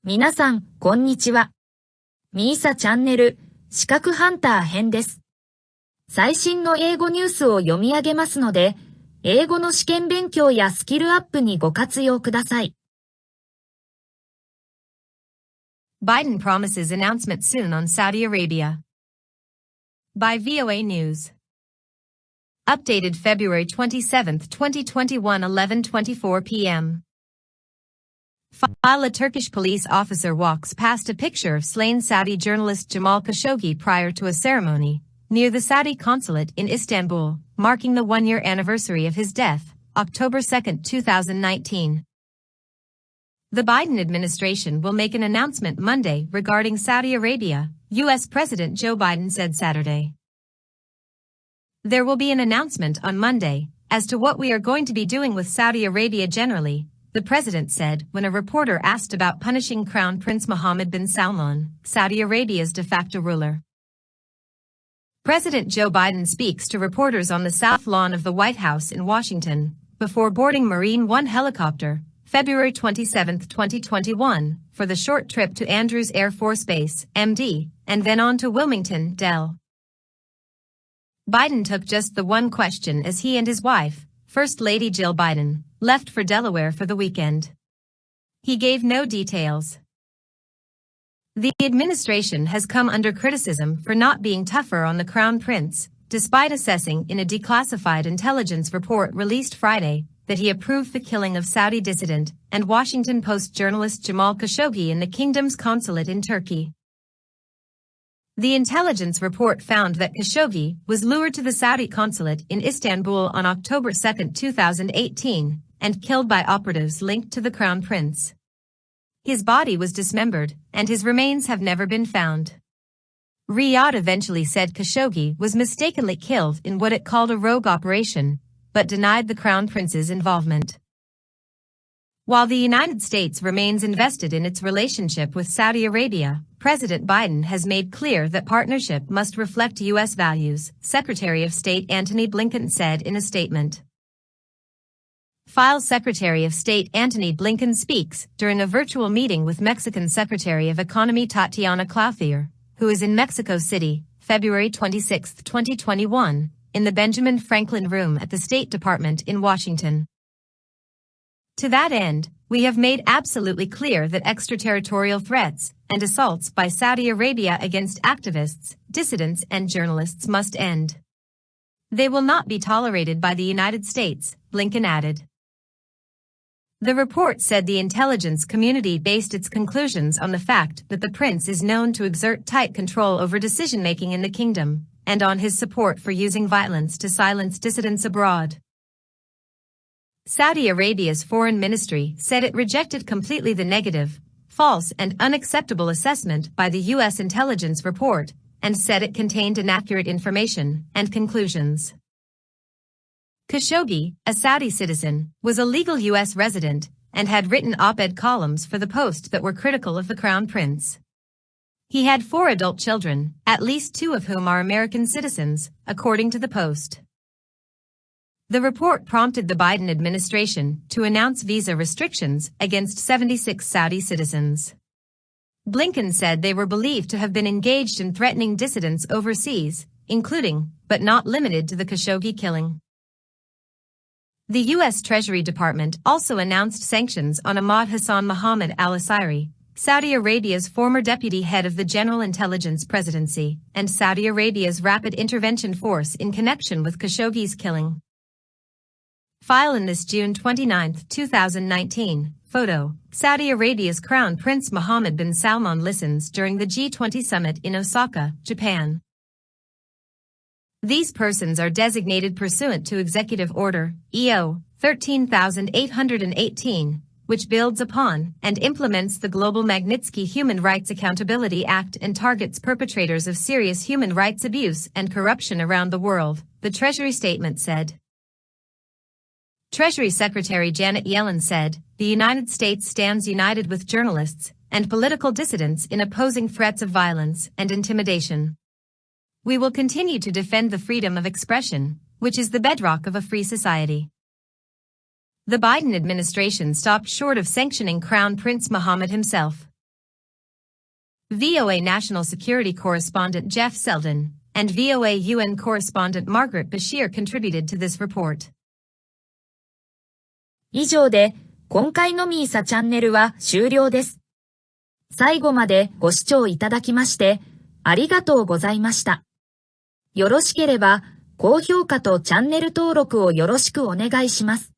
皆さん、こんにちは。みーさチャンネル、資格ハンター編です。最新の英語ニュースを読み上げますので、英語の試験勉強やスキルアップにご活用ください。Biden promises announcement soon on Saudi Arabia. By VOA News. Updated February 27, 2021, 11:24 p.m. While a Turkish police officer walks past a picture of slain Saudi journalist Jamal Khashoggi prior to a ceremony near the Saudi consulate in Istanbul, marking the one-year anniversary of his death, October 2, 2019. The Biden administration will make an announcement Monday regarding Saudi Arabia, U.S. President Joe Biden said Saturday. There will be an announcement on Monday as to what we are going to be doing with Saudi Arabia generally, the president said when a reporter asked about punishing Crown Prince Mohammed bin Salman, Saudi Arabia's de facto ruler. President Joe Biden speaks to reporters on the south lawn of the White House in Washington before boarding Marine One helicopter, February 27, 2021, for the short trip to Andrews Air Force Base, MD, and then on to Wilmington, Del. Biden took just the one question as he and his wife, First Lady Jill Biden, left for Delaware for the weekend. He gave no details. The administration has come under criticism for not being tougher on the Crown Prince, despite assessing in a declassified intelligence report released Friday that he approved the killing of Saudi dissident and Washington Post journalist Jamal Khashoggi in the kingdom's consulate in Turkey. The intelligence report found that Khashoggi was lured to the Saudi consulate in Istanbul on October 2, 2018, and killed by operatives linked to the Crown Prince. His body was dismembered, and his remains have never been found. Riyadh eventually said Khashoggi was mistakenly killed in what it called a rogue operation, but denied the Crown Prince's involvement. While the United States remains invested in its relationship with Saudi Arabia, President Biden has made clear that partnership must reflect U.S. values, Secretary of State Antony Blinken said in a statement. Secretary of State Antony Blinken speaks during a virtual meeting with Mexican Secretary of Economy Tatiana Clouthier, who is in Mexico City, February 26, 2021, in the Benjamin Franklin Room at the State Department in Washington. To that end, we have made absolutely clear that extraterritorial threats and assaults by Saudi Arabia against activists, dissidents, and journalists must end. They will not be tolerated by the United States, Blinken added. The report said the intelligence community based its conclusions on the fact that the prince is known to exert tight control over decision-making in the kingdom, and on his support for using violence to silence dissidents abroad. Saudi Arabia's foreign ministry said it rejected completely the negative, false and unacceptable assessment by the U.S. intelligence report, and said it contained inaccurate information and conclusions. Khashoggi, a Saudi citizen, was a legal U.S. resident and had written op-ed columns for the Post that were critical of the Crown Prince. He had 4 adult children, at least 2 of whom are American citizens, according to the Post. The report prompted the Biden administration to announce visa restrictions against 76 Saudi citizens. Blinken said they were believed to have been engaged in threatening dissidents overseas, including, but not limited to the Khashoggi killing. The U.S. Treasury Department also announced sanctions on Ahmad Hassan Mohammed al-Asiri, Saudi Arabia's former deputy head of the General Intelligence Presidency, and Saudi Arabia's Rapid Intervention Force in connection with Khashoggi's killing. In this June 29, 2019, photo, Saudi Arabia's Crown Prince Mohammed bin Salman listens during the G20 summit in Osaka, Japan. These persons are designated pursuant to Executive Order, EO, 13818, which builds upon and implements the Global Magnitsky Human Rights Accountability Act and targets perpetrators of serious human rights abuse and corruption around the world, the Treasury statement said. Treasury Secretary Janet Yellen said, "The United States stands united with journalists and political dissidents in opposing threats of violence and intimidation. We will continue to defend the freedom of expression, which is the bedrock of a free society." The Biden administration stopped short of sanctioning Crown Prince Mohammed himself. VOA National Security Correspondent Jeff Selden and VOA UN Correspondent Margaret Bashir contributed to this report. 以上で今回のミーサチャンネルは終了です。最後までご視聴いただきましてありがとうございました。よろしければ高評価とチャンネル登録をよろしくお願いします。